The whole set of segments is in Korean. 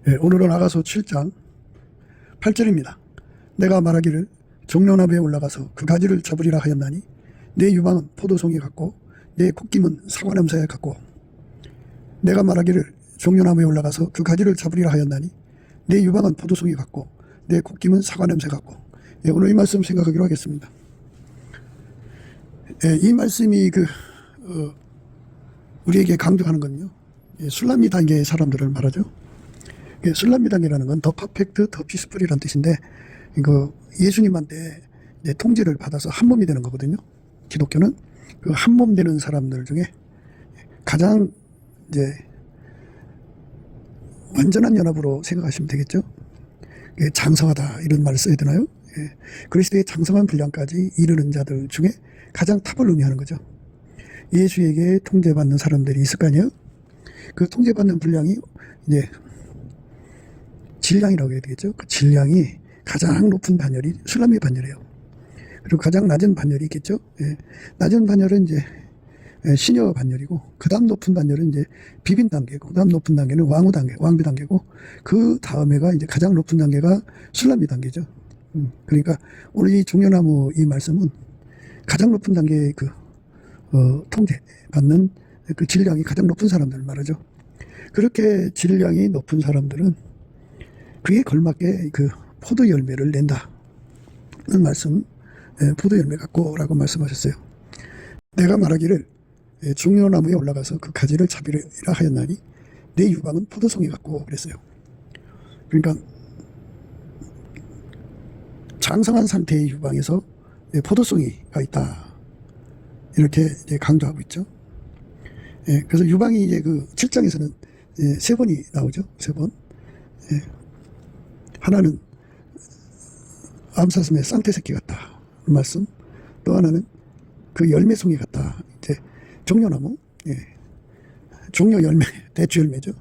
오늘은 아가서 7장 8절입니다. 내가 말하기를 종려나무에 올라가서 그 가지를 잡으리라 하였나니 내 유방은 포도송이 같고 내 콧김은 사과냄새 같고. 내가 말하기를 종려나무에 올라가서 그 가지를 잡으리라 하였나니 내 유방은 포도송이 같고 내 콧김은 사과냄새 같고. 오늘 이 말씀 생각하기로 하겠습니다. 이 말씀이 우리에게 강조하는 건요, 술람미 단계의 사람들을 말하죠. 술람미 단계라는 건 더 퍼펙트, 더 피스풀이라는 뜻인데, 예수님한테 통제를 받아서 한 몸이 되는 거거든요. 기독교는 그 한 몸 되는 사람들 중에 가장 완전한 연합으로 생각하시면 되겠죠. 장성하다 이런 말을 써야 되나요? 그리스도의 장성한 분량까지 이르는 자들 중에 가장 탑을 의미하는 거죠. 예수에게 통제받는 사람들이 있을 거 아니에요? 그 통제받는 분량이 질량이라고 해야 되겠죠. 그 질량이 가장 높은 반열이 술람미 반열이에요. 그리고 가장 낮은 반열이 있겠죠. 낮은 반열은 시녀 반열이고, 그 다음 높은 반열은 비빈 단계고, 그 다음 높은 단계는 왕후 단계, 왕비 단계고, 그 다음에가 가장 높은 단계가 술람미 단계죠. 그러니까 오늘 이 종려나무 이 말씀은 가장 높은 단계의 통제받는 그 질량이 가장 높은 사람들을 말하죠. 그렇게 질량이 높은 사람들은 그에 걸맞게 포도 열매를 낸다는 말씀, 포도 열매 같고라고 말씀하셨어요. 내가 말하기를 종려나무에 올라가서 그 가지를 잡으리라 하였나니 내 유방은 포도송이 같고 그랬어요. 그러니까 장성한 상태의 유방에서 포도송이가 있다, 이렇게 강조하고 있죠. 그래서 유방이 7장에서는 3번이 나오죠. 3번. 하나는 암사슴의 쌍태 새끼 같다 말씀, 또 하나는 그 열매송이 같다, 종려나무, 종려 열매, 대추 열매죠.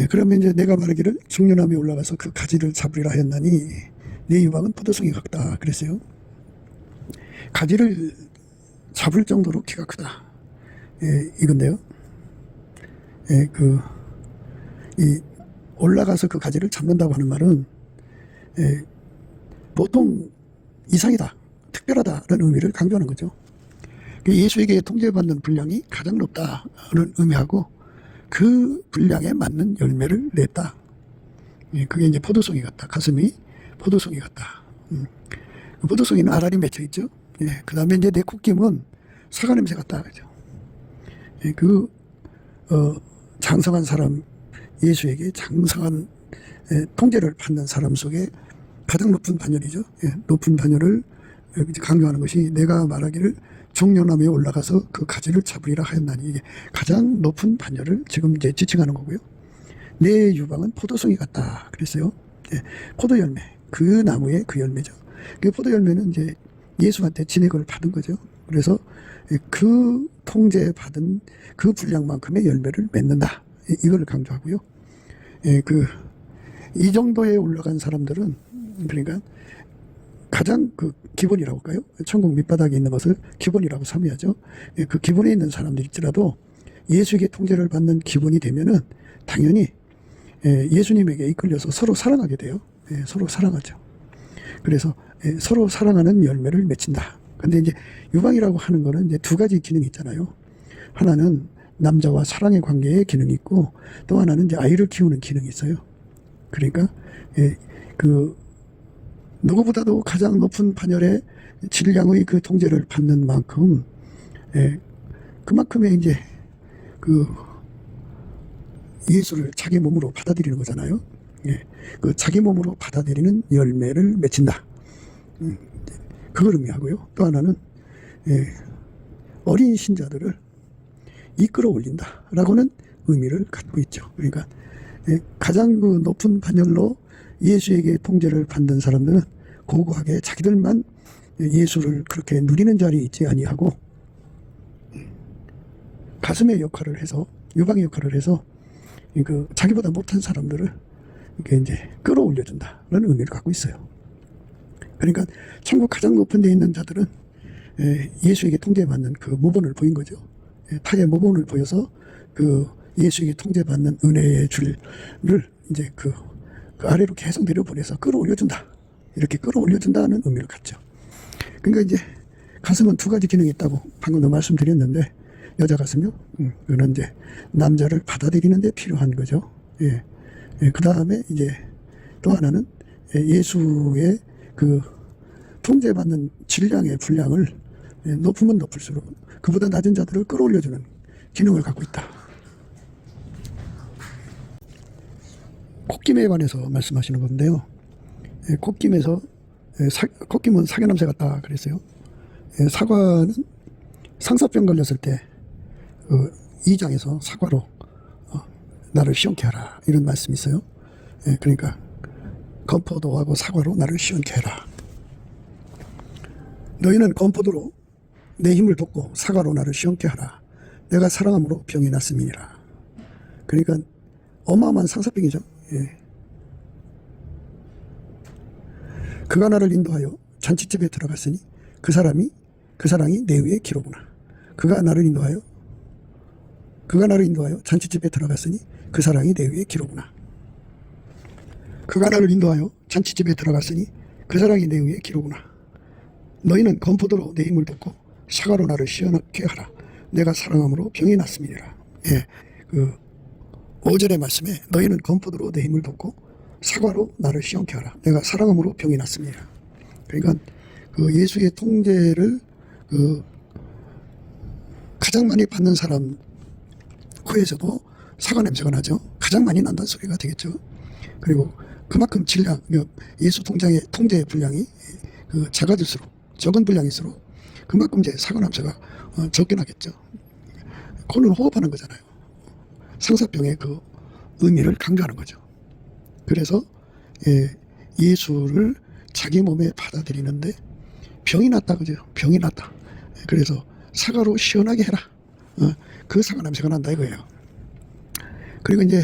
그러면 내가 말하기를 종려나무에 올라가서 그 가지를 잡으리라 하였나니 내 유방은 포도송이 같다 그랬어요. 가지를 잡을 정도로 키가 크다, 이건데요. 올라가서 그 가지를 잡는다고 하는 말은 보통 이상이다, 특별하다라는 의미를 강조하는 거죠. 예수에게 통제받는 분량이 가장 높다는 의미하고 그 분량에 맞는 열매를 냈다. 그게 포도송이 같다, 가슴이 포도송이 같다. 그 포도송이는 알알이 맺혀 있죠. 그 다음에 내 콧김은 사과 냄새 같다, 그죠. 장성한 사람, 예수에게 장성한 통제를 받는 사람 속에 가장 높은 반열이죠. 높은 반열을 강조하는 것이 내가 말하기를 종려나무에 올라가서 그 가지를 잡으리라 하였나니, 이게 가장 높은 반열을 지금 지칭하는 거고요. 내 유방은 포도송이 같다 그랬어요. 포도 열매, 그 나무의 그 열매죠. 그 포도 열매는 예수한테 진액을 받은 거죠. 그래서 그 통제받은 그 분량만큼의 열매를 맺는다, 이걸 강조하고요. 이 정도에 올라간 사람들은, 그러니까 가장 기본이라고 할까요? 천국 밑바닥에 있는 것을 기본이라고 삼어야죠. 그 기본에 있는 사람들일지라도 예수에게 통제를 받는 기본이 되면은 당연히 예수님에게 이끌려서 서로 사랑하게 돼요. 서로 사랑하죠. 그래서 서로 사랑하는 열매를 맺힌다. 근데 유방이라고 하는 거는 두 가지 기능이 있잖아요. 하나는 남자와 사랑의 관계의 기능이 있고, 또 하나는 아이를 키우는 기능이 있어요. 그러니까 누구보다도 가장 높은 반열의 질량의 그 통제를 받는 만큼, 그만큼의 예수를 자기 몸으로 받아들이는 거잖아요. 자기 몸으로 받아들이는 열매를 맺힌다, 그걸 의미하고요. 또 하나는 어린 신자들을 이끌어 올린다라고는 의미를 갖고 있죠. 그러니까 가장 높은 반열로 예수에게 통제를 받는 사람들은 고고하게 자기들만 예수를 그렇게 누리는 자리에 있지 아니하고 가슴의 역할을 해서, 유방의 역할을 해서 자기보다 못한 사람들을 이렇게 끌어올려준다라는 의미를 갖고 있어요. 그러니까 천국 가장 높은 데 있는 자들은 예수에게 통제받는 그 모본을 보인 거죠. 타의 모본을 보여서 예수에게 통제받는 은혜의 줄을 이제 그 아래로 계속 내려보내서 끌어올려준다. 이렇게 끌어올려준다는 의미를 갖죠. 그러니까 이제 가슴은 두 가지 기능이 있다고 방금도 말씀드렸는데, 여자 가슴이요. 그는 이제 남자를 받아들이는 데 필요한 거죠. 예. 그 다음에 이제 또 하나는 예수의 그 통제받는 질량의 분량을 높으면 높을수록 그보다 낮은 자들을 끌어올려주는 기능을 갖고 있다. 콧김에 관해서 말씀하시는 건데요. 콧김에서 콧김은 사겨 냄새 같다 그랬어요. 사과는 상사병 걸렸을 때 2장에서 사과로 나를 시원케 하라 이런 말씀이 있어요. 그러니까 건포도하고 사과로 나를 시원케 하라. 너희는 건포도로 내 힘을 돋고 사과로 나를 시원케 하라. 내가 사랑함으로 병이 났음이니라. 그러니까 어마어마한 상사병이죠. 예. 그가 나를 인도하여 잔치집에 들어갔으니 그 사랑이 내 위에 기로구나. 그가 나를 인도하여 잔치집에 들어갔으니 그 사랑이 내 위에 기로구나. 그가 나를 인도하여 잔치집에 들어갔으니 그 사랑이 내 위에 기로구나. 너희는 건포도로 내 힘을 돋고 사과로 나를 시원하게 하라. 내가 사랑함으로 병이 났음이니라. 예, 그 5절의 말씀에 너희는 건포도로 내 힘을 돋고 사과로 나를 시원케 하라. 내가 사랑함으로 병이 났습니다. 그러니까 그 예수의 통제를 가장 많이 받는 사람 코에서도 사과 냄새가 나죠. 가장 많이 난다는 소리가 되겠죠. 그리고 그만큼 질량, 예수 통제의 분량이 작아질수록, 적은 분량일수록 그만큼 이제 사과 냄새가 적게 나겠죠. 코는 호흡하는 거잖아요. 상사병의 그 의미를 강조하는 거죠. 그래서 예수를 자기 몸에 받아들이는데 병이 났다 그죠? 병이 났다. 그래서 사과로 시원하게 해라. 그 사과 냄새가 난다 이거예요. 그리고 이제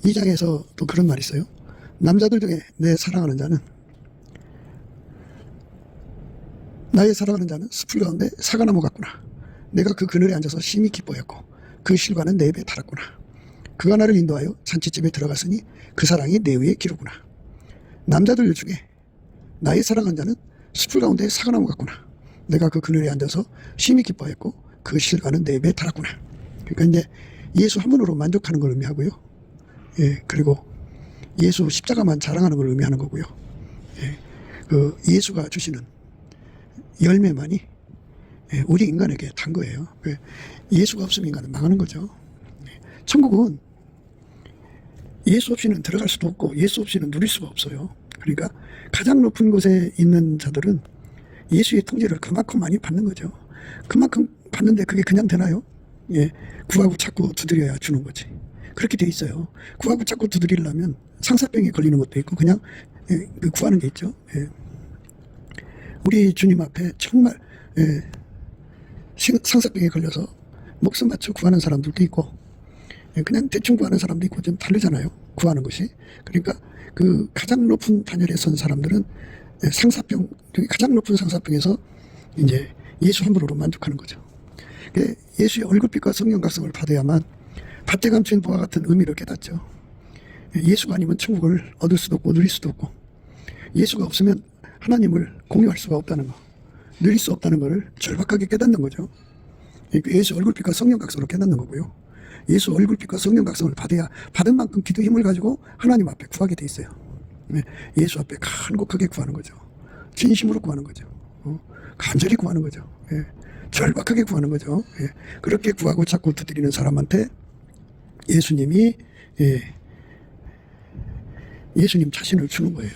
2장에서 또 그런 말이 있어요. 남자들 중에 내 사랑하는 자는 나의 사랑하는 자는 숲을 가운데 사과나무 같구나. 내가 그 그늘에 앉아서 심히 기뻐했고 그 실과는 내 입에 달았구나. 그가 나를 인도하여 잔치집에 들어갔으니 그 사랑이 내 위에 기로구나. 남자들 중에 나의 사랑한 자는 숲을 가운데 사과나무 같구나. 내가 그 그늘에 앉아서 심히 기뻐했고 그 실과는 내 입에 달았구나. 그러니까 이제 예수 한 분으로 만족하는 걸 의미하고요. 예, 그리고 예수 십자가만 자랑하는 걸 의미하는 거고요. 예, 그 예수가 주시는 열매만이 우리 인간에게 단 거예요. 예수가 없으면 인간은 망하는 거죠. 천국은 예수 없이는 들어갈 수도 없고 예수 없이는 누릴 수가 없어요. 그러니까 가장 높은 곳에 있는 자들은 예수의 통제를 그만큼 많이 받는 거죠. 그만큼 받는데 그게 그냥 되나요? 예, 구하고 찾고 두드려야 주는 거지. 그렇게 돼 있어요. 구하고 찾고 두드리려면 상사병에 걸리는 것도 있고 그냥 구하는 게 있죠. 예. 우리 주님 앞에 정말 상사병에 걸려서 목숨 바쳐 구하는 사람들도 있고 그냥 대충 구하는 사람도 있고 좀 다르잖아요. 구하는 것이. 그러니까 그 가장 높은 단열에 선 사람들은 상사병, 가장 높은 상사병에서 이제 예수 한 분으로 만족하는 거죠. 예수의 얼굴빛과 성령 각성을 받아야만 밭에 감춘 보와 같은 의미를 깨닫죠. 예수가 아니면 천국을 얻을 수도 없고 누릴 수도 없고 예수가 없으면 하나님을 공유할 수가 없다는 거, 누릴 수 없다는 것을 절박하게 깨닫는 거죠. 예수 얼굴빛과 성령 각성으로 깨닫는 거고요. 예수 얼굴빛과 성령 각성을 받아야 받은 만큼 기도 힘을 가지고 하나님 앞에 구하게 돼 있어요. 예수 앞에 간곡하게 구하는 거죠. 진심으로 구하는 거죠. 간절히 구하는 거죠. 절박하게 구하는 거죠. 그렇게 구하고 찾고 두드리는 사람한테 예수님이 예수님 자신을 주는 거예요.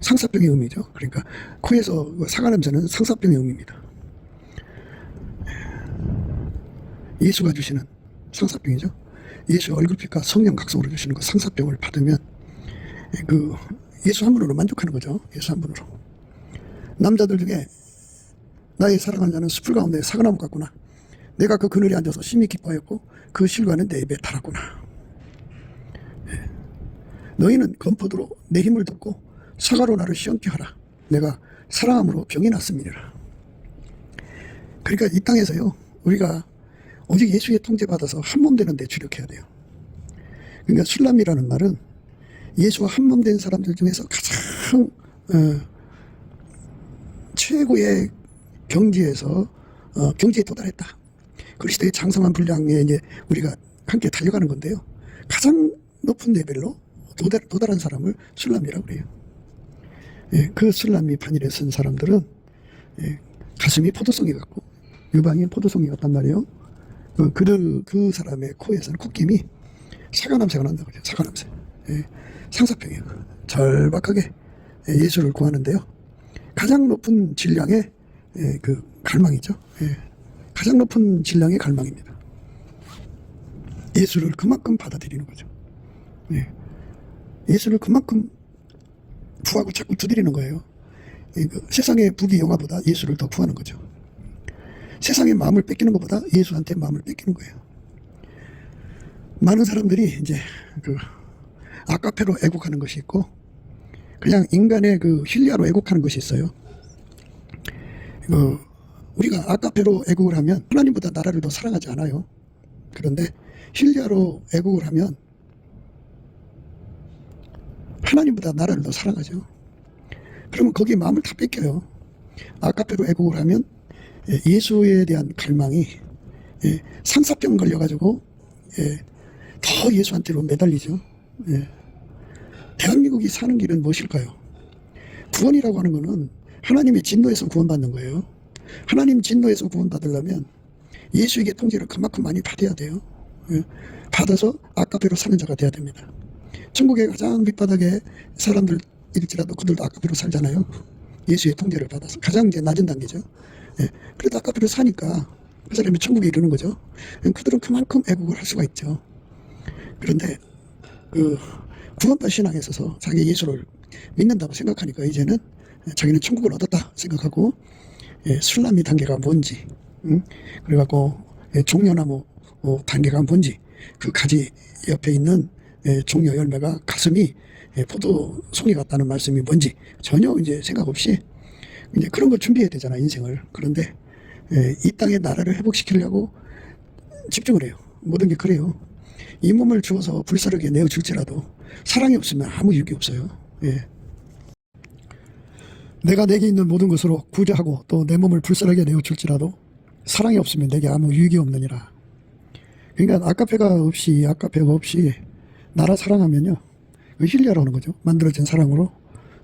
상사병의 의미죠. 그러니까 코에서 사과 냄새는 상사병의 의미입니다. 예수가 주시는 상사병이죠. 예수 얼굴빛과 성령 각성으로 주시는 그 상사병을 받으면 그 예수 한 분으로 만족하는 거죠. 예수 한 분으로. 남자들 중에 나의 사랑하는 자는 숲을 가운데 사과나무 같구나. 내가 그 그늘에 앉아서 심히 기뻐했고 그 실과는 내 입에 달았구나. 너희는 건포도로 내 힘을 돋고 사과로 나를 시원케 하라. 내가 사랑함으로 병이 났음이니라. 그러니까 이 땅에서요, 우리가 오직 예수의 통제받아서 한 몸 되는 데 주력해야 돼요. 그러니까 술람이라는 말은 예수와 한 몸 된 사람들 중에서 가장 최고의 경지에서 경지에 도달했다. 그리스도의 장성한 분량에 이제 우리가 함께 달려가는 건데요. 가장 높은 레벨로 도달한 사람을 술람이라고 그래요. 예, 그 술람이 반일에 쓴 사람들은 가슴이 포도송이 같고 유방이 포도송이 같단 말이에요. 그 사람의 코에서는 콧김이 사과 냄새가 난다고 그래요. 사과 냄새. 예, 상사병이에요. 절박하게 예수를 구하는데요. 가장 높은 질량의 그 갈망이죠. 예, 가장 높은 질량의 갈망입니다. 예수를 그만큼 받아들이는 거죠. 예, 예수를 그만큼 구하고 자꾸 두드리는 거예요. 세상의 부귀 영화보다 예수를 더 구하는 거죠. 세상의 마음을 뺏기는 것보다 예수한테 마음을 뺏기는 거예요. 많은 사람들이 이제 아카페로 애국하는 것이 있고 그냥 인간의 힐리아로 애국하는 것이 있어요. 우리가 아카페로 애국을 하면 하나님보다 나라를 더 사랑하지 않아요. 그런데 힐리아로 애국을 하면 하나님보다 나라를 더 사랑하죠. 그러면 거기에 마음을 다 뺏겨요. 아카페로 애국을 하면 예수에 대한 갈망이 상사병 걸려가지고 더 예수한테로 매달리죠. 대한민국이 사는 길은 무엇일까요? 구원이라고 하는 것은 하나님의 진노에서 구원받는 거예요. 하나님 진노에서 구원받으려면 예수에게 통제를 그만큼 많이 받아야 돼요. 받아서 아카페로 사는 자가 돼야 됩니다. 천국의 가장 밑바닥에 사람들일지라도 그들도 아카페로 살잖아요. 예수의 통제를 받아서 가장 이제 낮은 단계죠. 그래도 아카페로 사니까 그 사람이 천국에 이르는 거죠. 그들은 그만큼 애국을 할 수가 있죠. 그런데 구원받은 신앙에 있어서 자기 예수를 믿는다고 생각하니까 이제는 자기는 천국을 얻었다 생각하고 술람이 단계가 뭔지 그래갖고 종려나무 단계가 뭔지 그 가지 옆에 있는 종려 열매가 가슴이 포도송이 같다는 말씀이 뭔지 전혀 이제 생각 없이 이제 그런 걸 준비해야 되잖아 인생을. 그런데 이 땅의 나라를 회복시키려고 집중을 해요. 모든 게 그래요. 이 몸을 주어서 불사르게 내어줄지라도 사랑이 없으면 아무 유익이 없어요. 내가 내게 있는 모든 것으로 구제하고 또 내 몸을 불사르게 내어줄지라도 사랑이 없으면 내게 아무 유익이 없느니라. 그러니까 아카페가 없이 나라 사랑하면요 힐리아라는 거죠. 만들어진 사랑으로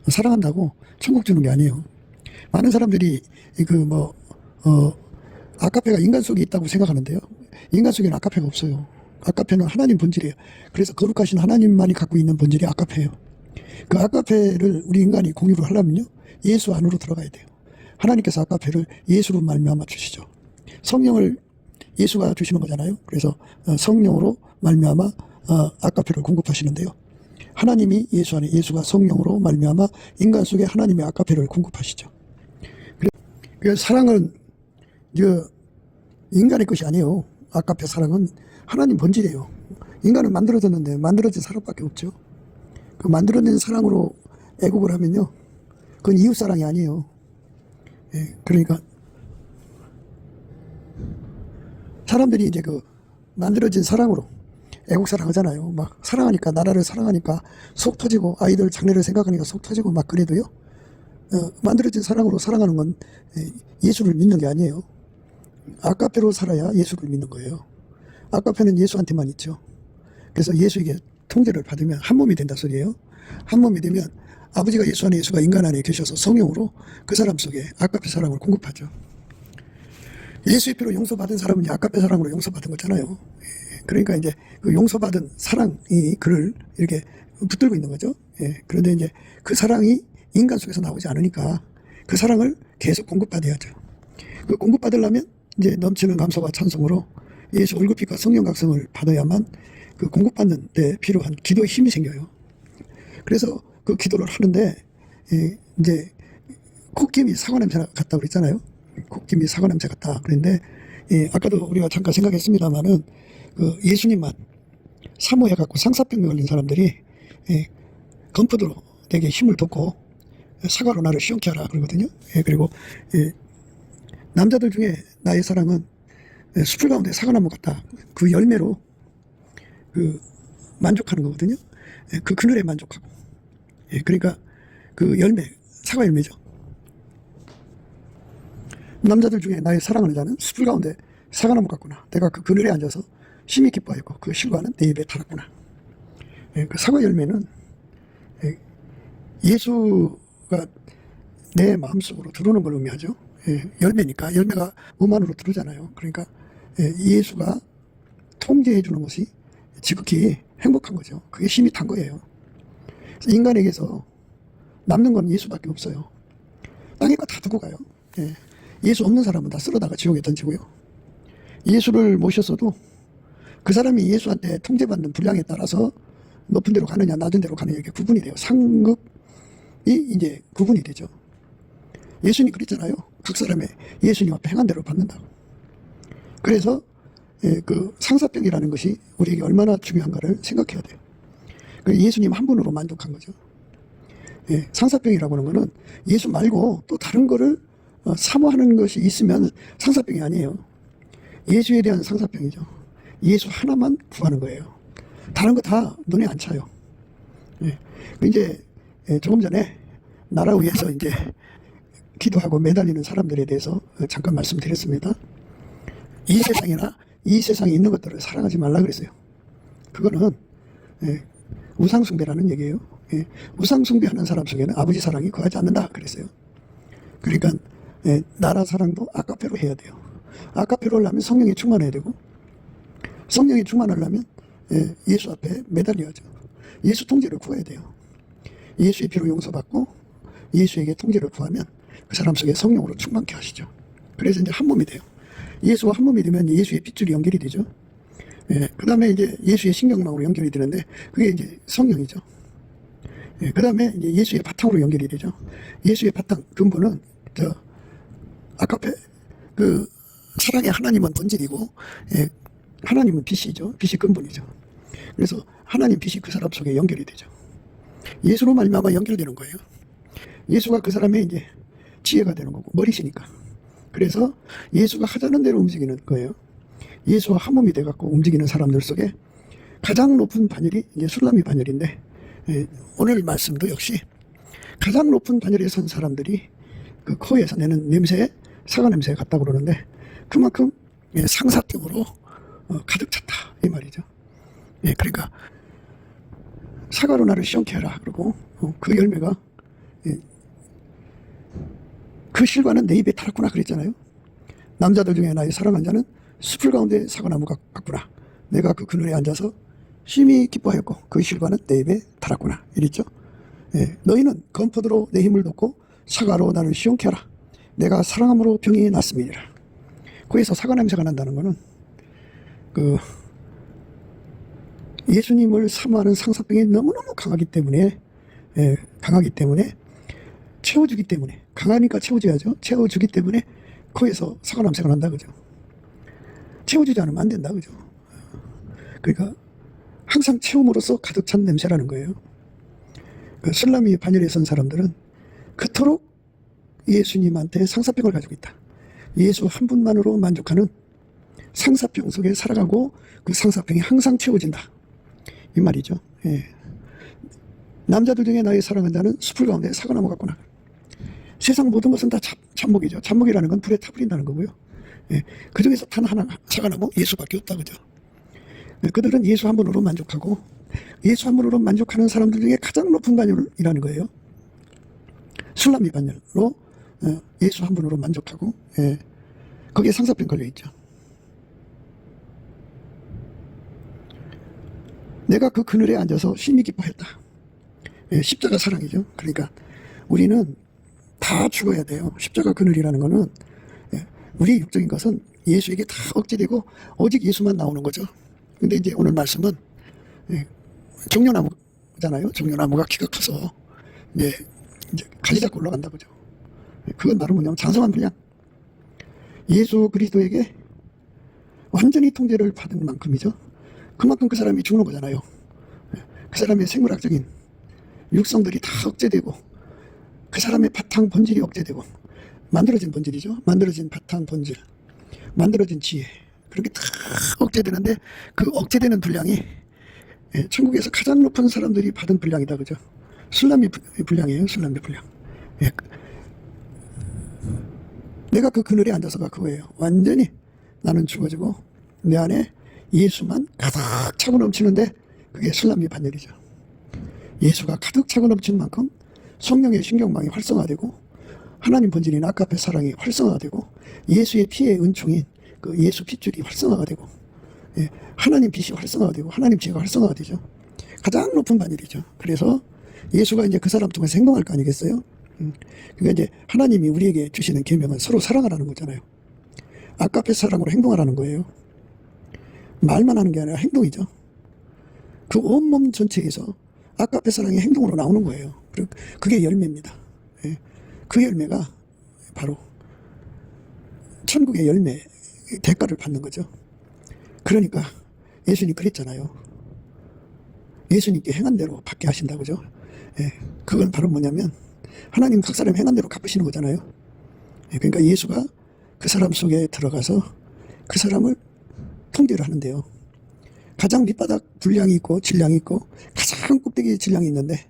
사랑한다고 천국 주는 게 아니에요. 많은 사람들이 아카페가 인간 속에 있다고 생각하는데요. 인간 속에는 아카페가 없어요. 아카페는 하나님 본질이에요. 그래서 거룩하신 하나님만이 갖고 있는 본질이 아카페예요. 그 아카페를 우리 인간이 공유를 하려면요 예수 안으로 들어가야 돼요. 하나님께서 아카페를 예수로 말미암아 주시죠. 성령을 예수가 주시는 거잖아요. 그래서 성령으로 말미암아 아카페를 공급하시는데요. 하나님이 예수 안에 예수가 성령으로 말미암아 인간 속에 하나님의 아카페를 공급하시죠. 그래서 사랑은 인간의 것이 아니에요. 아카페 사랑은 하나님 본질이에요. 인간은 만들어졌는데 만들어진 사랑밖에 없죠. 그 만들어진 사랑으로 애국을 하면요 그건 이웃사랑이 아니에요. 그러니까 사람들이 이제 만들어진 사랑으로 애국사랑 하잖아요. 막 사랑하니까 나라를 사랑하니까 속 터지고 아이들 장래를 생각하니까 속 터지고 막 그래도요 만들어진 사랑으로 사랑하는 건 예수를 믿는 게 아니에요. 아카페로 살아야 예수를 믿는 거예요. 아카페는 예수한테만 있죠. 그래서 예수에게 통제를 받으면 한 몸이 된다 소리예요. 한 몸이 되면 아버지가 예수 안에 예수가 인간 안에 계셔서 성령으로 그 사람 속에 아카페 사랑을 공급하죠. 예수의 피로 용서받은 사람은 아카페 사랑으로 용서받은 거잖아요. 그러니까 이제 그 용서받은 사랑이 그를 이렇게 붙들고 있는 거죠. 그런데 이제 그 사랑이 인간 속에서 나오지 않으니까 그 사랑을 계속 공급받아야죠. 그 공급받으려면 이제 넘치는 감사와 찬송으로 예수 얼굴빛과 성령 각성을 받아야만 그 공급받는 데 필요한 기도의 힘이 생겨요. 그래서 그 기도를 하는데 이제 콧김이 사과 냄새 같다고 그랬잖아요. 콧김이 사과 냄새 같다. 그런데 아까도 우리가 잠깐 생각했습니다만은 그 예수님만 사모해갖고 상사병에 걸린 사람들이 건포도로 내게 힘을 돋고 사과로 나를 시원케 하라 그러거든요. 그리고 남자들 중에 나의 사랑은 숲을 가운데 사과나무 같다. 그 열매로 그 만족하는 거거든요. 그 그늘에 만족하고. 그러니까 그 열매, 사과 열매죠. 남자들 중에 나의 사랑하는 자는 숲을 가운데 사과나무 같구나. 내가 그 그늘에 앉아서 심히 기뻐했고 그 실과는 내 입에 달았구나. 그 사과 열매는 예수가 내 마음속으로 들어오는 걸 의미하죠. 열매니까 열매가 몸 안으로 들어오잖아요. 그러니까 예수가 통제해 주는 것이 지극히 행복한 거죠. 그게 힘이 탄 거예요. 인간에게서 남는 건 예수밖에 없어요. 땅에 거 다 두고 가요. 예수 없는 사람은 다 쓸어다가 지옥에 던지고요. 예수를 모셨어도 그 사람이 예수한테 통제받는 분량에 따라서 높은 데로 가느냐 낮은 데로 가느냐 이게 구분이 돼요. 상급이 이제 구분이 되죠. 예수님 그랬잖아요. 각 사람의 예수님 앞에 행한 대로 받는다고. 그래서 그 상사병이라는 것이 우리에게 얼마나 중요한가를 생각해야 돼요. 예수님 한 분으로 만족한 거죠. 상사병이라고 하는 거는 예수 말고 또 다른 거를 사모하는 것이 있으면 상사병이 아니에요. 예수에 대한 상사병이죠. 예수 하나만 구하는 거예요. 다른 거 다 눈에 안 차요. 이제 조금 전에 나라 위해서 이제 기도하고 매달리는 사람들에 대해서 잠깐 말씀드렸습니다. 이 세상이나 이 세상에 있는 것들을 사랑하지 말라 그랬어요. 그거는 우상숭배라는 얘기예요. 우상숭배하는 사람 속에는 아버지 사랑이 거하지 않는다 그랬어요. 그러니까 나라 사랑도 아까페로 해야 돼요. 아까페로 하려면 성령이 충만해야 되고 성령이 충만하려면 예수 앞에 매달려야죠. 예수 통제를 구해야 돼요. 예수의 피로 용서받고 예수에게 통제를 구하면 그 사람 속에 성령으로 충만케 하시죠. 그래서 이제 한 몸이 돼요. 예수와 한 몸이 되면 예수의 핏줄이 연결이 되죠. 그 다음에 이제 예수의 신경망으로 연결이 되는데 그게 이제 성령이죠. 그 다음에 이제 예수의 바탕으로 연결이 되죠. 예수의 바탕 근본은 아까페 그 사랑의 하나님은 본질이고 하나님은 빛이죠. 빛이 근본이죠. 그래서 하나님 빛이 그 사람 속에 연결이 되죠. 예수로 말미암아 연결되는 거예요. 예수가 그 사람의 이제 지혜가 되는 거고 머리시니까. 그래서 예수가 하자는 대로 움직이는 거예요. 예수와 한 몸이 돼갖고 움직이는 사람들 속에 가장 높은 반열이 이제 술라미 반열인데 오늘 말씀도 역시 가장 높은 반열에 선 사람들이 그 코에서 내는 냄새에 사과 냄새가 같다고 그러는데 그만큼 상사병으로 가득 찼다 이 말이죠. 그러니까 사과로 나를 시원케 하라 그러고 그 열매가 그 실과는 내 입에 달았구나 그랬잖아요. 남자들 중에 나의 사랑한 자는 숲을 가운데 사과나무 같구나. 내가 그 그늘에 앉아서 심히 기뻐하였고 그 실과는 내 입에 달았구나 이랬죠. 너희는 건포도로 내 힘을 돋고 사과로 나를 시원케 하라. 내가 사랑함으로 병이 낫음이니라. 거기서 사과 냄새가 난다는 거는 그 예수님을 사모하는 상사병이 너무너무 강하기 때문에 채워주기 때문에 강하니까 채워줘야죠. 채워주기 때문에 코에서 사과 냄새가 난다 그죠. 채워주지 않으면 안 된다 그죠. 그러니까 항상 채움으로써 가득 찬 냄새라는 거예요. 그 술라미 반열에 선 사람들은 그토록 예수님한테 상사병을 가지고 있다. 예수 한 분만으로 만족하는 상사병 속에 살아가고 그 상사병이 항상 채워진다 이 말이죠. 남자들 중에 나의 사랑한 자는 숲을 가운데 사과나무 같구나. 세상 모든 것은 다 잡목이죠. 잡목이라는 건 불에 타버린다는 거고요. 그 중에서 단 하나 사과나무 예수밖에 없다 그죠. 그들은 예수 한 분으로 만족하고 예수 한 분으로 만족하는 사람들 중에 가장 높은 반열이라는 거예요. 술라미 반열로 예수 한 분으로 만족하고 거기에 상사병 걸려있죠. 내가 그 그늘에 앉아서 심히 기뻐했다. 십자가 사랑이죠. 그러니까 우리는 다 죽어야 돼요. 십자가 그늘이라는 거는 우리 육적인 것은 예수에게 다 억제되고 오직 예수만 나오는 거죠. 근데 이제 오늘 말씀은 종려나무잖아요. 종려나무가 키가 커서 이제 가지 잡고 올라간다 그죠. 그건 바로 뭐냐면 장성한 분량. 예수 그리스도에게 완전히 통제를 받은 만큼이죠. 그만큼 그 사람이 죽는 거잖아요. 그 사람의 생물학적인 육성들이 다 억제되고 그 사람의 바탕 본질이 억제되고 만들어진 본질이죠. 만들어진 바탕 본질, 만들어진 지혜, 그렇게 다 억제되는데 그 억제되는 분량이 천국에서 가장 높은 사람들이 받은 분량이다, 그죠? 술람미 분량이에요, 술람미 분량. 예. 내가 그 그늘에 앉아서가 그거예요. 완전히 나는 죽어지고 내 안에 예수만 가득 차고 넘치는데 그게 술람미 반열이죠. 예수가 가득 차고 넘치는 만큼 성령의 신경망이 활성화되고 하나님 본질인 아까페 사랑이 활성화되고 예수의 피의 은총인 그 예수 핏줄이 활성화가 되고 하나님 빛이 활성화가 되고 하나님 지혜가 활성화가 되죠. 가장 높은 반열이죠. 그래서 예수가 이제 그 사람 통해서 행동할 거 아니겠어요? 그러니까 이제 하나님이 우리에게 주시는 계명은 서로 사랑하라는 거잖아요. 아까페 사랑으로 행동하라는 거예요. 말만 하는 게 아니라 행동이죠. 그 온몸 전체에서 아까페 사랑의 행동으로 나오는 거예요. 그게 열매입니다. 그 열매가 바로 천국의 열매, 대가를 받는 거죠. 그러니까 예수님 그랬잖아요. 예수님께 행한 대로 받게 하신다고 그죠? 그건 바로 뭐냐면 하나님 각 사람 행한 대로 갚으시는 거잖아요. 그러니까 예수가 그 사람 속에 들어가서 그 사람을 통제를 하는데요. 가장 밑바닥 분량이 있고 질량이 있고 가장 꼭대기 질량이 있는데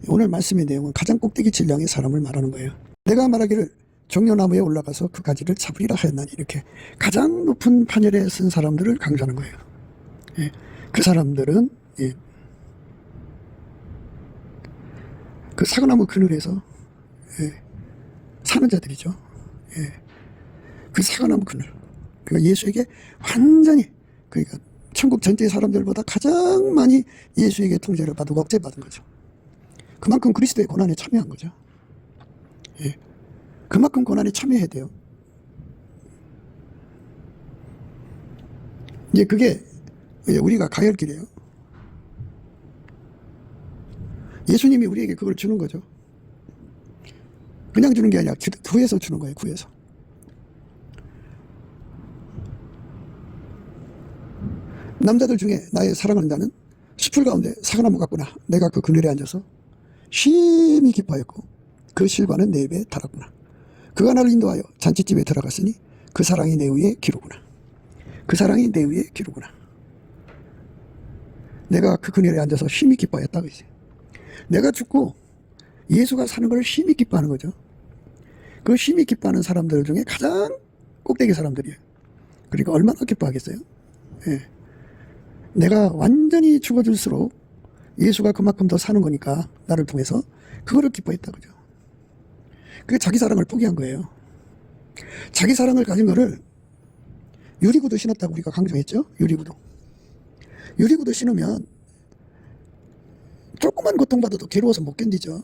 오늘 말씀의 내용은 가장 꼭대기 질량의 사람을 말하는 거예요. 내가 말하기를 종려나무에 올라가서 그 가지를 잡으리라 하였나니 이렇게 가장 높은 판열에 쓴 사람들을 강조하는 거예요. 그 사람들은 그 사과나무 그늘에서 사는 자들이죠. 그 사과나무 그늘. 그러니까 예수에게 완전히 그러니까 천국 전체 사람들보다 가장 많이 예수에게 통제를 받고 억제받은 거죠. 그만큼 그리스도의 고난에 참여한 거죠. 그만큼 고난에 참여해야 돼요. 이제 그게 우리가 가야 할 길이에요. 예수님이 우리에게 그걸 주는 거죠. 그냥 주는 게 아니라 구해서 주는 거예요. 구해서. 남자들 중에 나의 사랑하는 자는 숲풀 가운데 사과나무 같구나. 내가 그 그늘에 앉아서 심히 기뻐하였고 그 실과는 내 입에 달았구나. 그가 나를 인도하여 잔치집에 들어갔으니 그 사랑이 내 위에 기로구나. 그 사랑이 내 위에 기로구나. 내가 그 그늘에 앉아서 심히 기뻐하였다. 내가 죽고 예수가 사는 걸 심히 기뻐하는 거죠. 그 심히 기뻐하는 사람들 중에 가장 꼭대기 사람들이에요. 그러니까 얼마나 기뻐하겠어요? 내가 완전히 죽어질수록 예수가 그만큼 더 사는 거니까 나를 통해서 그거를 기뻐했다 그죠. 그게 자기 사랑을 포기한 거예요. 자기 사랑을 가진 거를 유리구두 신었다고 우리가 강조했죠. 유리구두 신으면 조그만 고통받아도 괴로워서 못 견디죠.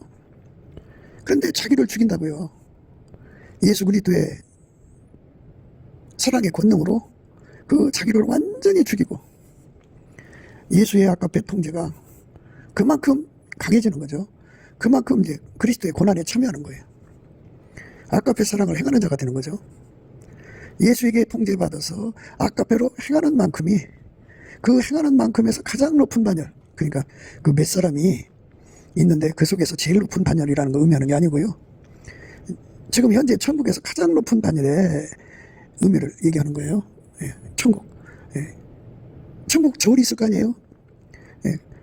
그런데 자기를 죽인다고요. 예수 그리스도의 사랑의 권능으로 그 자기를 완전히 죽이고 예수의 아까페 통제가 그만큼 강해지는 거죠. 그만큼 이제 그리스도의 고난에 참여하는 거예요. 아까페 사랑을 행하는 자가 되는 거죠. 예수에게 통제받아서 아까페로 행하는 만큼이 그 행하는 만큼에서 가장 높은 반열, 그러니까 그 몇 사람이 있는데 그 속에서 제일 높은 반열이라는 걸 의미하는 게 아니고요. 지금 현재 천국에서 가장 높은 반열의 의미를 얘기하는 거예요. 천국. 천국 저울이 있을 거 아니에요.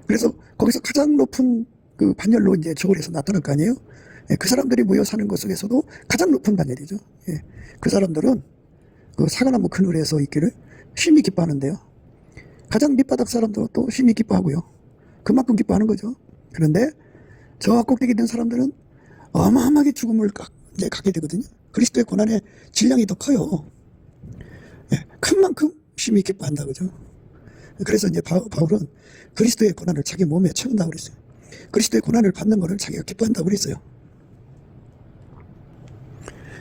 그래서 거기서 가장 높은 그 반열로 이제 저울에서 나타날 거 아니에요. 그 사람들이 모여 사는 것 속에서도 가장 높은 반열이죠. 그 사람들은 그 사과나무 그늘에서 있기를 심히 기뻐하는데요. 가장 밑바닥 사람들은 또 심히 기뻐하고요. 그만큼 기뻐하는 거죠. 그런데 저 꼭대기 된 사람들은 어마어마하게 죽음을 이제 갖게 되거든요. 그리스도의 고난의 질량이 더 커요. 큰 만큼 심히 기뻐한다 그죠. 그래서 이제 바울은 그리스도의 고난을 자기 몸에 채운다고 그랬어요. 그리스도의 고난을 받는 것을 자기가 기뻐한다고 그랬어요.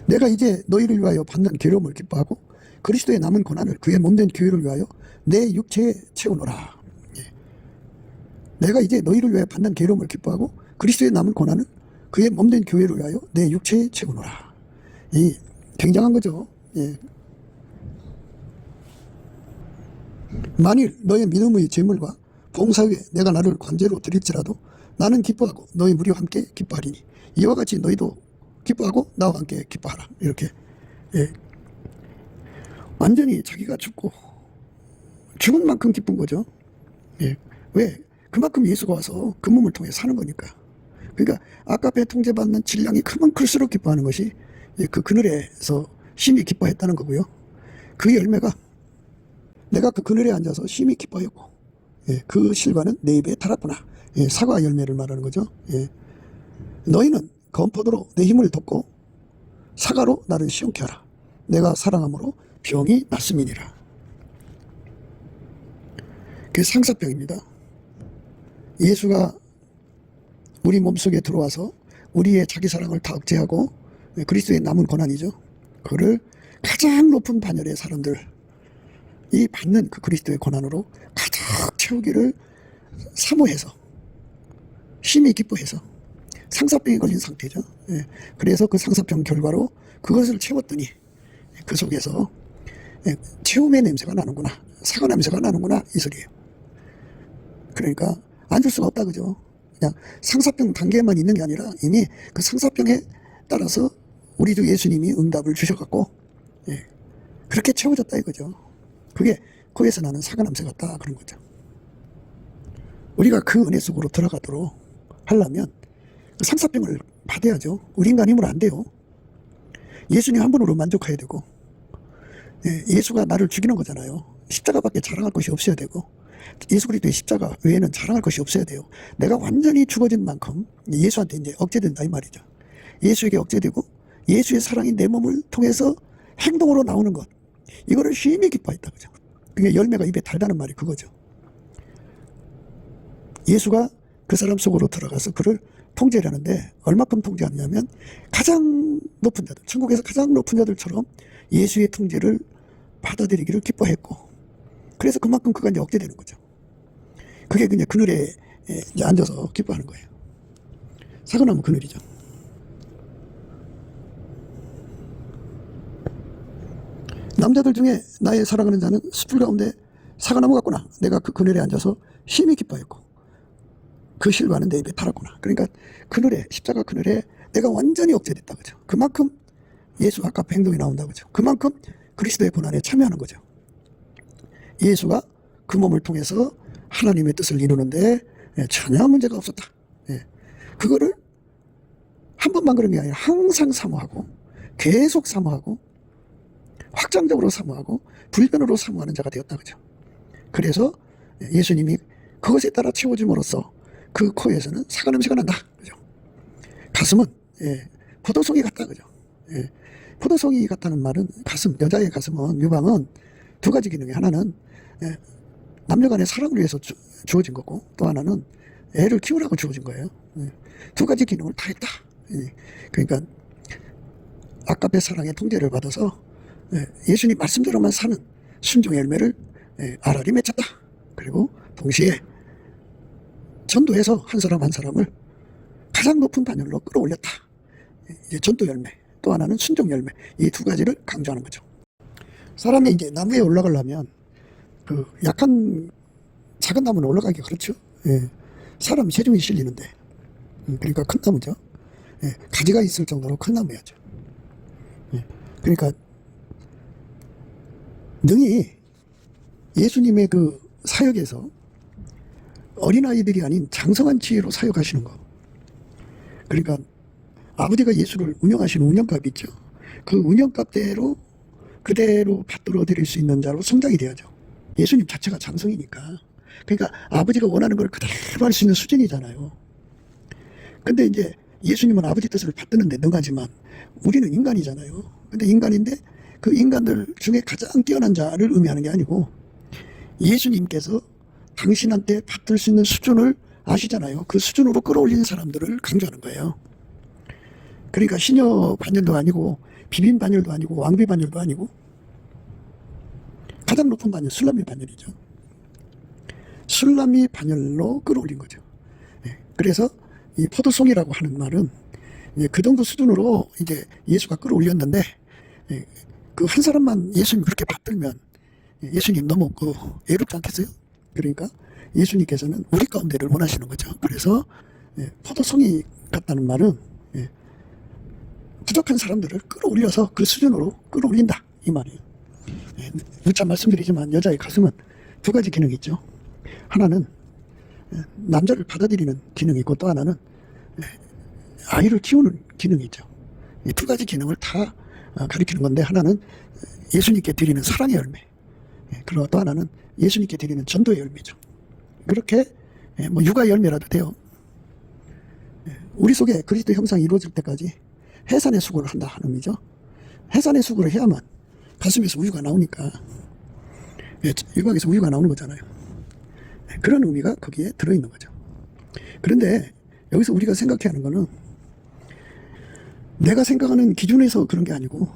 내가 이제 너희를 위하여 받는 괴로움을 기뻐하고 그리스도의 남은 고난을 그의 몸된 교회를 위하여 내 육체에 채우노라. 내가 이제 너희를 위하여 받는 괴로움을 기뻐하고 그리스도의 남은 고난을 그의 몸된 교회를 위하여 내 육체에 채우노라. 이 굉장한 거죠. 만일 너의 믿음의 제물과 봉사 위에 내가 나를 관제로 드릴지라도 나는 기뻐하고 너희 무리와 함께 기뻐하리니 이와 같이 너희도 기뻐하고 나와 함께 기뻐하라. 이렇게 완전히 자기가 죽고 죽은 만큼 기쁜 거죠. 예. 왜? 그만큼 예수가 와서 그 몸을 통해 사는 거니까. 그러니까 아까배 통제받는 질량이 크면 클수록 기뻐하는 것이 그 그늘에서 심히 기뻐했다는 거고요. 그 열매가 내가 그 그늘에 앉아서 심히 기뻐했고, 예, 그 실과는 내 입에 달았구나. 예, 사과 열매를 말하는 거죠. 예. 너희는 검포도로 내 힘을 덮고 사과로 나를 시원케 하라. 내가 사랑함으로 병이 낫음이니라. 그게 상사병입니다. 예수가 우리 몸속에 들어와서 우리의 자기 사랑을 다 억제하고 그리스도의 남은 고난이죠. 그거를 가장 높은 반열의 사람들이 받는 그 그리스도의 고난으로 가득 채우기를 사모해서 심히 기뻐해서 상사병에 걸린 상태죠. 예. 그래서 그 상사병 결과로 그것을 채웠더니 그 속에서 채움의 냄새가 나는구나, 사과 냄새가 나는구나, 이 소리예요. 그러니까 앉을 수가 없다, 그죠? 그냥 상사병 단계만 있는 게 아니라 이미 그 상사병에 따라서 우리 주 예수님이 응답을 주셔갖고, 예, 그렇게 채워졌다 이거죠. 그게 코에서 나는 사과 냄새 같다, 그런 거죠. 우리가 그 은혜 속으로 들어가도록 하려면 그 상사병을 받아야죠. 우리 인간 힘으로 안 돼요. 예수님 한 분으로 만족해야 되고, 예, 예수가 나를 죽이는 거잖아요. 십자가밖에 자랑할 것이 없어야 되고, 예수 그리스도의 십자가 외에는 자랑할 것이 없어야 돼요. 내가 완전히 죽어진 만큼 예수한테 이제 억제된다 이 말이죠. 예수에게 억제되고 예수의 사랑이 내 몸을 통해서 행동으로 나오는 것, 이거를 심히 기뻐했다, 그죠? 그게 열매가 입에 달다는 말이 그거죠. 예수가 그 사람 속으로 들어가서 그를 통제를 하는데 얼마큼 통제하느냐면 가장 높은 자들, 천국에서 가장 높은 자들처럼 예수의 통제를 받아들이기를 기뻐했고, 그래서 그만큼 그가 이제 억제되는 거죠. 그게 그냥 그늘에 이제 앉아서 기뻐하는 거예요. 사과나무 그늘이죠. 남자들 중에 나의 사랑하는 자는 숲을 가운데 사과나무 같구나. 내가 그 그늘에 앉아서 심히 기뻐했고 그 실과는 내 입에 달았구나. 그러니까 그늘에, 십자가 그늘에 내가 완전히 억제됐다, 그죠? 그만큼 예수 아까 행동이 나온다, 그죠? 그만큼 그리스도의 고난에 참여하는 거죠. 예수가 그 몸을 통해서 하나님의 뜻을 이루는데 전혀 문제가 없었다. 그거를 한 번만 그런 게 아니라 항상 사모하고 계속 사모하고 확장적으로 사모하고 불변으로 사모하는 자가 되었다, 그죠? 그래서 예수님이 그것에 따라 채워짐으로써 그 코에서는 사과 냄새가 난다, 그죠? 가슴은 포도송이 같다, 그죠? 포도송이 같다는 말은 가슴, 여자의 가슴은, 유방은 두 가지 기능이, 하나는 남녀 간의 사랑을 위해서 주어진 거고, 또 하나는 애를 키우라고 주어진 거예요. 두 가지 기능을 다 했다. 그러니까 아까의 사랑의 통제를 받아서 예수님 말씀대로만 사는 순종의 열매를 알알이 맺혔다. 그리고 동시에 전도해서 한 사람 한 사람을 가장 높은 반열로 끌어올렸다. 이제 전도 열매, 또 하나는 순종 열매, 이 두 가지를 강조하는 거죠. 사람이 이제 나무에 올라가려면 그 약한 작은 나무는 올라가기 그렇죠. 사람 체중이 실리는데, 그러니까 큰 나무죠. 가지가 있을 정도로 큰 나무야죠. 그러니까 능히 예수님의 그 사역에서 어린아이들이 아닌 장성한 지혜로 사역하시는 거. 그러니까 아버지가 예수를 운영하시는 운영값이 있죠. 그 운영값대로 그대로 받들어 드릴 수 있는 자로 성장이 돼야죠. 예수님 자체가 장성이니까. 그러니까 아버지가 원하는 걸 그대로 할 수 있는 수준이잖아요. 근데 이제 예수님은 아버지 뜻을 받드는데 능하지만 우리는 인간이잖아요. 근데 인간인데 그 인간들 중에 가장 뛰어난 자를 의미하는 게 아니고 예수님께서 당신한테 받들 수 있는 수준을 아시잖아요. 그 수준으로 끌어올리는 사람들을 강조하는 거예요. 그러니까 시녀 반열도 아니고 비빈 반열도 아니고 왕비 반열도 아니고 가장 높은 반열, 술라미 반열이죠. 술라미 반열로 끌어올린 거죠. 그래서 이 포도송이라고 하는 말은 그 정도 수준으로 이제 예수가 끌어올렸는데 그 한 사람만 예수님 그렇게 받들면 예수님 너무 애롭지 않겠어요? 그러니까 예수님께서는 우리 가운데를 원하시는 거죠. 그래서 포도송이 같다는 말은 부족한 사람들을 끌어올려서 그 수준으로 끌어올린다, 이 말이에요. 누차 말씀드리지만 여자의 가슴은 두 가지 기능이 있죠. 하나는 남자를 받아들이는 기능이 있고 또 하나는 아이를 키우는 기능이 있죠. 이 두 가지 기능을 다 가리키는 건데 하나는 예수님께 드리는 사랑의 열매, 그리고 또 하나는 예수님께 드리는 전도의 열매죠. 그렇게 뭐 육아 열매라도 돼요. 우리 속에 그리스도 형상이 이루어질 때까지 해산의 수고를 한다 하는 의미죠. 해산의 수고를 해야만 가슴에서 우유가 나오니까, 유방에서 우유가 나오는 거잖아요. 그런 의미가 거기에 들어있는 거죠. 그런데 여기서 우리가 생각해야 하는 거는 내가 생각하는 기준에서 그런 게 아니고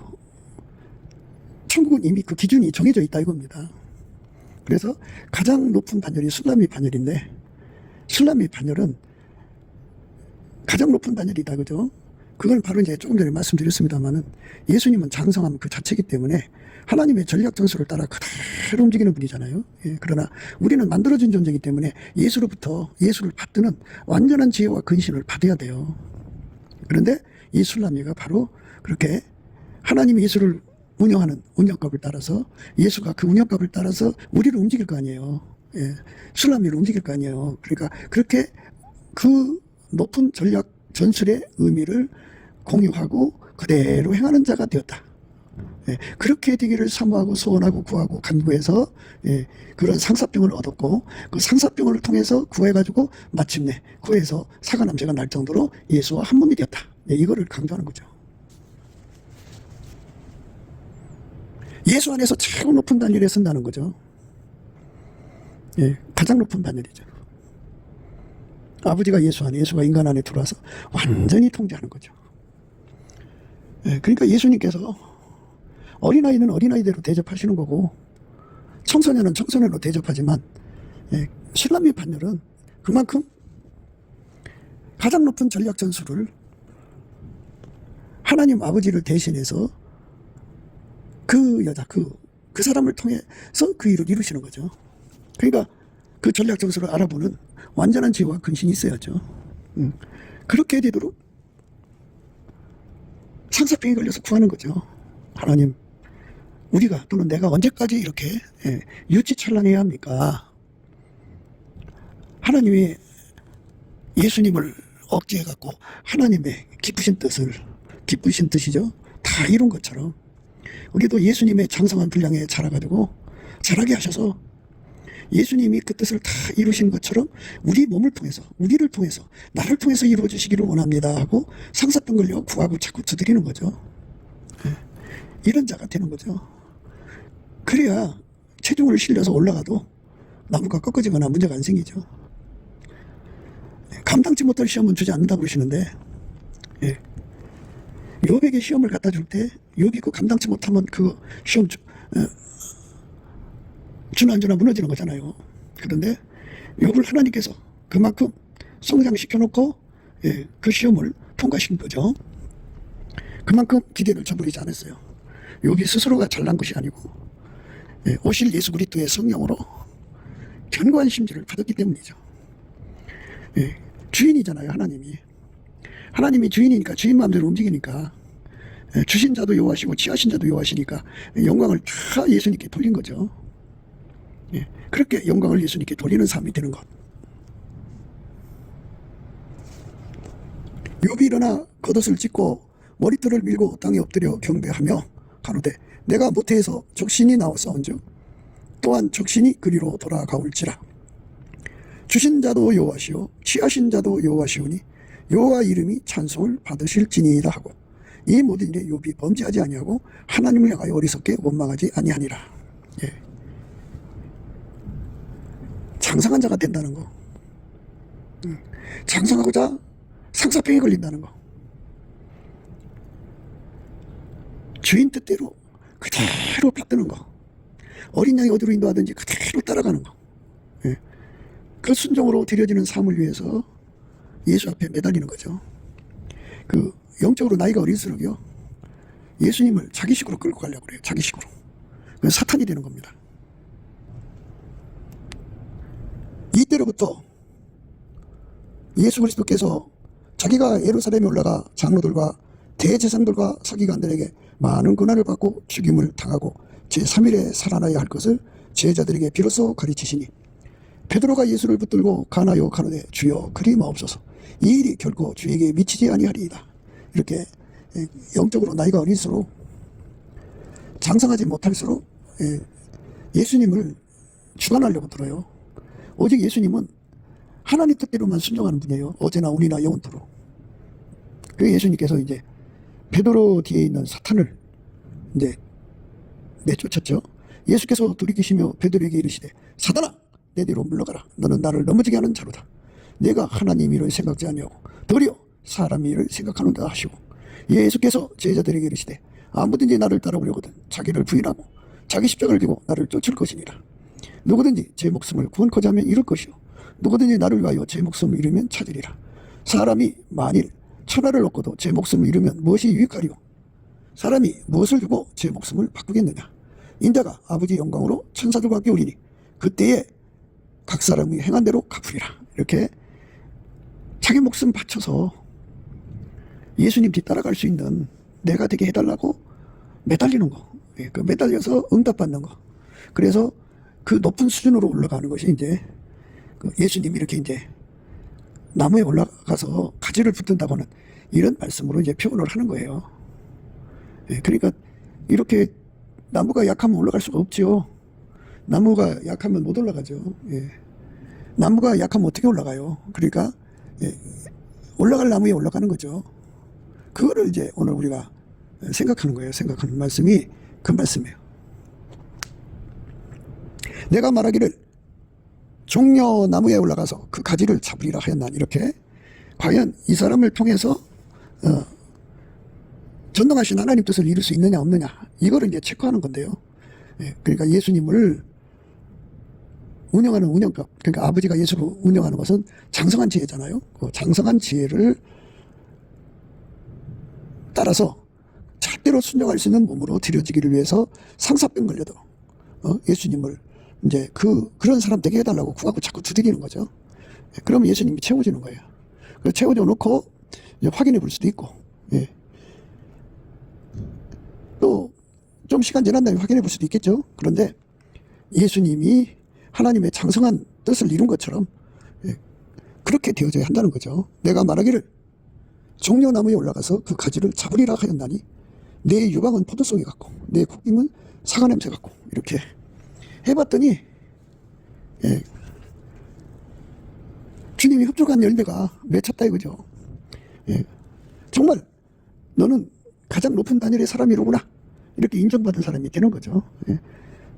천국은 이미 그 기준이 정해져 있다 이겁니다. 그래서 가장 높은 반열이 술람미 반열인데, 술람미 반열은 가장 높은 반열이다, 그죠? 그걸 바로 이제 조금 전에 말씀드렸습니다만은 예수님은 장성함 그 자체이기 때문에 하나님의 전략 전술을 따라 그대로 움직이는 분이잖아요. 그러나 우리는 만들어진 존재이기 때문에 예수로부터 예수를 받드는 완전한 지혜와 근신을 받아야 돼요. 그런데 이 술람미가 바로 그렇게 하나님이 예수를 운영하는 운영값을 따라서, 예수가 그 운영값을 따라서 우리를 움직일 거 아니에요. 술람미를 움직일 거 아니에요. 그러니까 그렇게 그 높은 전략 전술의 의미를 공유하고 그대로 행하는 자가 되었다. 그렇게 되기를 사모하고 소원하고 구하고 간구해서 그런 상사병을 얻었고, 그 상사병을 통해서 구해가지고 마침내 구해서 사과 냄새가 날 정도로 예수와 한 몸이 되었다. 이거를 강조하는 거죠. 예수 안에서 최고 높은 단열에 선다는 거죠. 가장 높은 단열이죠. 아버지가 예수 안에, 예수가 인간 안에 들어와서 완전히 통제하는 거죠. 그러니까 예수님께서 어린아이는 어린아이대로 대접하시는 거고 청소년은 청소년으로 대접하지만 술람미 반열은 그만큼 가장 높은 전략 전술을 하나님 아버지를 대신해서 그 여자, 그 사람을 통해서 그 일을 이루시는 거죠. 그러니까 그 전략 전술을 알아보는 완전한 지혜와 근신이 있어야죠. 그렇게 되도록 상사병에 걸려서 구하는 거죠. 하나님, 우리가 또는 내가 언제까지 이렇게 유치찬란해야 합니까? 하나님이 예수님을 억제해갖고 하나님의 기쁘신 뜻이죠. 다 이룬 것처럼 우리도 예수님의 장성한 분량에 자라가지고 자라게 하셔서 예수님이 그 뜻을 다 이루신 것처럼 우리 몸을 통해서, 우리를 통해서, 나를 통해서 이루어지시기를 원합니다 하고 상사병 걸려 구하고 자꾸 두드리는 거죠. 이런 자가 되는 거죠. 그래야 체중을 실려서 올라가도 나무가 꺾어지거나 문제가 안 생기죠. 감당치 못할 시험은 주지 않는다고 그러시는데, 욥에게 시험을 갖다 줄 때 욥이 그 감당치 못하면 그 시험 주나안주나 무너지는 거잖아요. 그런데 욥을 하나님께서 그만큼 성장시켜놓고 그 시험을 통과시킨 거죠. 그만큼 기대를 저버리지 않았어요. 욥이 스스로가 잘난 것이 아니고 오실 예수 그리스도의 성령으로 견고한 심지를 받았기 때문이죠. 주인이잖아요, 하나님이. 하나님이 주인이니까 주인 마음대로 움직이니까 주신 자도 여호와시고 취하신 자도 여호와시니까 영광을 다 예수님께 돌린 거죠. 그렇게 영광을 예수님께 돌리는 삶이 되는 것. 욥이 일어나 겉옷을 찢고 머리털을 밀고 땅에 엎드려 경배하며 가로되 내가 모태에서 적신이 나왔사온즉 또한 적신이 그리로 돌아가올지라. 주신 자도 여호와시오 취하신 자도 여호와시오니 여호와 이름이 찬송을 받으실지니이다 하고 이 모든 일에 욥이 범죄하지 아니하고 하나님을 향하여 어리석게 원망하지 아니하니라. 장성한 자가 된다는 거, 장성하고자 상사병에 걸린다는 거, 주인 뜻대로 그대로 받드는 거, 어린 양이 어디로 인도하든지 그대로 따라가는 거, 그 순종으로 드려지는 삶을 위해서 예수 앞에 매달리는 거죠. 그 영적으로 나이가 어릴수록요 예수님을 자기식으로 끌고 가려고 그래요. 자기식으로. 그건 사탄이 되는 겁니다. 이때로부터 예수 그리스도께서 자기가 예루살렘에 올라가 장로들과 대제사장들과 서기관들에게 많은 고난을 받고 죽임을 당하고 제3일에 살아나야 할 것을 제자들에게 비로소 가르치시니 베드로가 예수를 붙들고 가나요 가로되 주여 그리 마옵소서 이 일이 결코 주에게 미치지 아니하리이다. 이렇게 영적으로 나이가 어릴수록 장성하지 못할수록 예수님을 주관하려고 들어요. 오직 예수님은 하나님 뜻대로만 순종하는 분이에요. 어제나 오늘나 영원토록. 그 예수님께서 이제 베드로 뒤에 있는 사탄을 이제 내쫓았죠. 예수께서 돌이키시며 베드로에게 이르시되 사단아 내 뒤로 물러가라. 너는 나를 넘어지게 하는 자로다. 내가 하나님 일을 생각지 아니하고 도리어 사람 일을 생각하는다 하시고 예수께서 제자들에게 이르시되 아무든지 나를 따라오려거든 자기를 부인하고 자기 십자가를 지고 나를 쫓을 것이니라. 누구든지 제 목숨을 구원코자 하면 잃을 것이요 누구든지 나를 위하여 제 목숨을 잃으면 찾으리라. 사람이 만일 천하를 얻고도 제 목숨을 잃으면 무엇이 유익하리요? 사람이 무엇을 주고 제 목숨을 바꾸겠느냐? 인자가 아버지 영광으로 천사들과 함께 오리니 그때에 각 사람이 행한 대로 갚으리라. 이렇게 자기 목숨 바쳐서 예수님 뒤따라갈 수 있는 내가 되게 해달라고 매달리는 거. 그 매달려서 응답받는 거. 그래서 그 높은 수준으로 올라가는 것이 이제 예수님이 이렇게 이제 나무에 올라가서 가지를 붙든다고는 이런 말씀으로 이제 표현을 하는 거예요. 그러니까 이렇게 나무가 약하면 올라갈 수가 없지요. 나무가 약하면 못 올라가죠. 나무가 약하면 어떻게 올라가요? 그러니까 올라갈 나무에 올라가는 거죠. 그거를 이제 오늘 우리가 생각하는 거예요. 생각하는 말씀이 그 말씀이에요. 내가 말하기를 종려 나무에 올라가서 그 가지를 잡으리라 하였나니 이렇게 과연 이 사람을 통해서 전능하신 하나님 뜻을 이룰 수 있느냐 없느냐 이거를 이제 체크하는 건데요. 그러니까 예수님을 운영하는 운영법, 그러니까 아버지가 예수를 운영하는 것은 장성한 지혜잖아요. 그 장성한 지혜를 따라서 절대로 순종할 수 있는 몸으로 들여지기를 위해서 상사병 걸려도 예수님을 이제 그런 사람 되게 해달라고 구하고 자꾸 두드리는 거죠. 그러면 예수님이 채워주는 거예요. 채워줘 놓고 이제 확인해 볼 수도 있고, 또 좀 시간 지난 다음에 확인해 볼 수도 있겠죠. 그런데 예수님이 하나님의 장성한 뜻을 이룬 것처럼 그렇게 되어져야 한다는 거죠. 내가 말하기를 종려나무에 올라가서 그 가지를 잡으리라 하였나니 내 유방은 포도송이 같고 내 콧김은 사과 냄새 같고 이렇게 해봤더니 주님이 흡족한 열매가 맺혔다 이거죠. 정말 너는 가장 높은 단열의 사람이로구나 이렇게 인정받은 사람이 되는 거죠.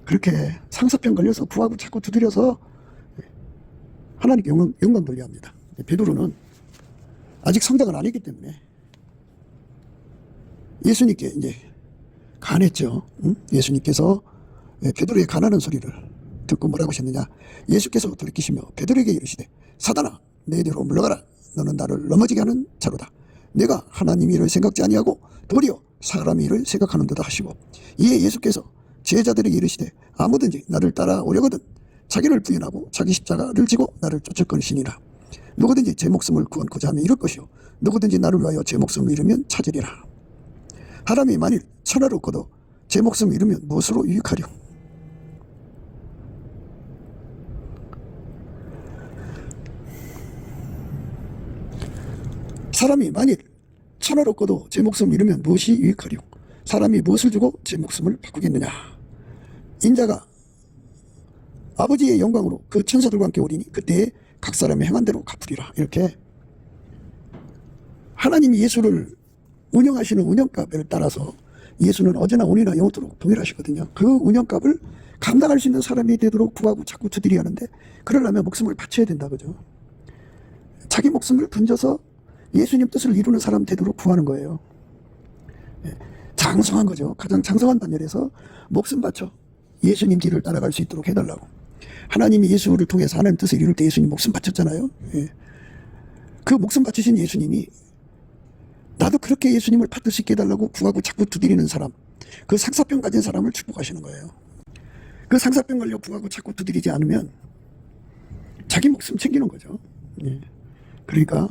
그렇게 상사병 걸려서 구하고 자꾸 두드려서 하나님께 영광 돌려야 합니다. 베드로는 아직 성장은 아니기 때문에 예수님께 이제 간했죠. 예수님께서 베드로의 간하는 소리를 듣고 뭐라고 하셨느냐. 예수께서 돌이키시며 베드로에게 이르시되 사단아 내 뒤로 물러가라. 너는 나를 넘어지게 하는 자로다. 내가 하나님 일을 생각지 아니하고 도리어 사람 일을 생각하는도다 하시고 이에 예수께서 제자들에게 이르시되 아무든지 나를 따라오려거든 자기를 부인하고 자기 십자가를 지고 나를 쫓을 것이니라. 누구든지 제 목숨을 구원코자 하면 잃을 것이요 누구든지 나를 위하여 제 목숨을 잃으면 찾으리라. 사람이 만일 천하를 얻고도 제 목숨을 잃으면 무엇으로 유익하려? 사람이 만일 천하를 얻고도 제 목숨을 잃으면 무엇이 유익하려? 사람이 무엇을 주고 제 목숨을 바꾸겠느냐? 인자가 아버지의 영광으로 그 천사들과 함께 오리니 그때에 각 사람의 행한 대로 갚으리라. 이렇게 하나님이 예수를 운영하시는 운영값을 따라서 예수는 어제나 오늘이나 영원토록 동일하시거든요. 그 운영값을 감당할 수 있는 사람이 되도록 구하고 자꾸 두드려 하는데 그러려면 목숨을 바쳐야 된다 그죠. 자기 목숨을 던져서 예수님 뜻을 이루는 사람 되도록 구하는 거예요. 장성한 거죠. 가장 장성한 단열에서 목숨 바쳐 예수님 길을 따라갈 수 있도록 해달라고. 하나님이 예수를 통해서 하나님 뜻을 이룰 때 예수님 목숨 바쳤잖아요. 그 목숨 바치신 예수님이 나도 그렇게 예수님을 받을 수 있게 해달라고 구하고 자꾸 두드리는 사람, 그 상사병 가진 사람을 축복하시는 거예요. 그 상사병 걸려 구하고 자꾸 두드리지 않으면 자기 목숨 챙기는 거죠. 그러니까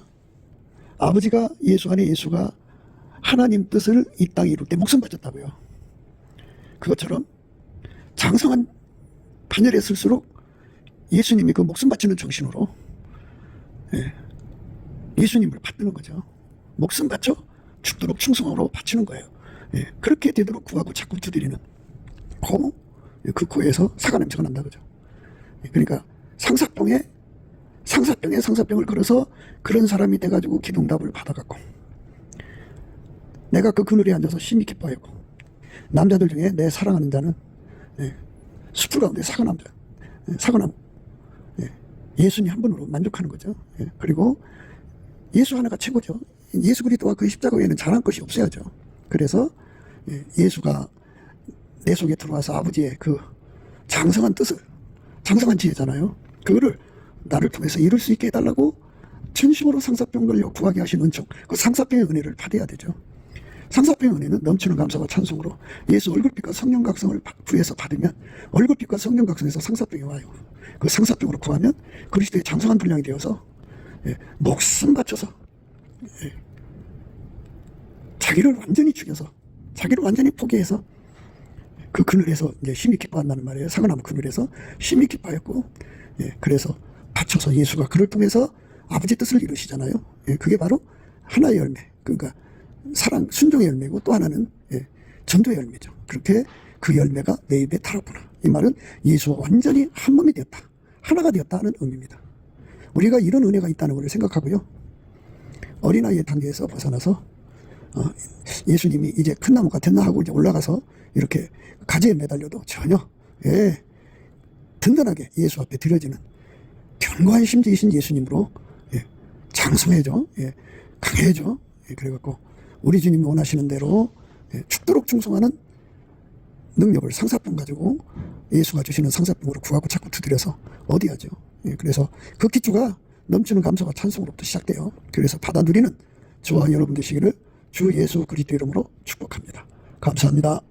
아버지가 예수 안에 예수가 하나님 뜻을 이 땅에 이룰 때 목숨 바쳤다고요. 그것처럼 장성한 반열했을수록 예수님이 그 목숨 바치는 정신으로 예수님을 받드는 거죠. 목숨 바쳐 죽도록 충성으로 바치는 거예요. 그렇게 되도록 구하고 자꾸 두드리는 그 코에서 사과 냄새가 난다 그죠. 그러니까 상사병에 상사병을 걸어서 그런 사람이 돼가지고 기도응답을 받아갖고 내가 그 그늘에 앉아서 심히 기뻐했고 남자들 중에 내 사랑하는 자는 숲을 가운데 사과나무 예수님 한 분으로 만족하는 거죠. 그리고 예수 하나가 최고죠. 예수 그리스도와 그 십자가 외에는 잘한 것이 없어야죠. 그래서 예수가 내 속에 들어와서 아버지의 그 장성한 뜻을, 장성한 지혜잖아요. 그거를 나를 통해서 이룰 수 있게 해달라고 진심으로 상사병 걸려 구하게 하신 은총, 그 상사병의 은혜를 받아야 되죠. 상사병의 은혜는 넘치는 감사와 찬송으로 예수 얼굴빛과 성령 각성을 구해서 받으면 얼굴빛과 성령 각성에서 상사병이 와요. 그 상사병으로 구하면 그리스도의 장성한 분량이 되어서 목숨 바쳐서 자기를 완전히 죽여서 자기를 완전히 포기해서 그 그늘에서 이제 심히 기뻐한다는 말이에요. 사과나무 그늘에서 심히 기뻐했고 그래서 바쳐서 예수가 그를 통해서 아버지 뜻을 이루시잖아요. 그게 바로 하나의 열매, 그러니까 사랑, 순종의 열매고 또 하나는 전도의 열매죠. 그렇게 그 열매가 내 입에 달았구나. 이 말은 예수와 완전히 한 몸이 되었다, 하나가 되었다 하는 의미입니다. 우리가 이런 은혜가 있다는 것을 생각하고요. 어린아이의 단계에서 벗어나서 예수님이 이제 큰 나무가 됐나 하고 이제 올라가서 이렇게 가지에 매달려도 전혀 든든하게 예수 앞에 드려지는 견고한 심지이신 예수님으로 장성해져, 강해져. 그래갖고 우리 주님이 원하시는 대로 죽도록 충성하는 능력을 상사병 가지고 예수가 주시는 상사병으로 구하고 자꾸 두드려서 어디하죠. 그래서 그 기초가 넘치는 감사와 찬송으로부터 시작돼요. 그래서 받아 누리는 저와 여러분 되시기를 주 예수 그리스도 이름으로 축복합니다. 감사합니다.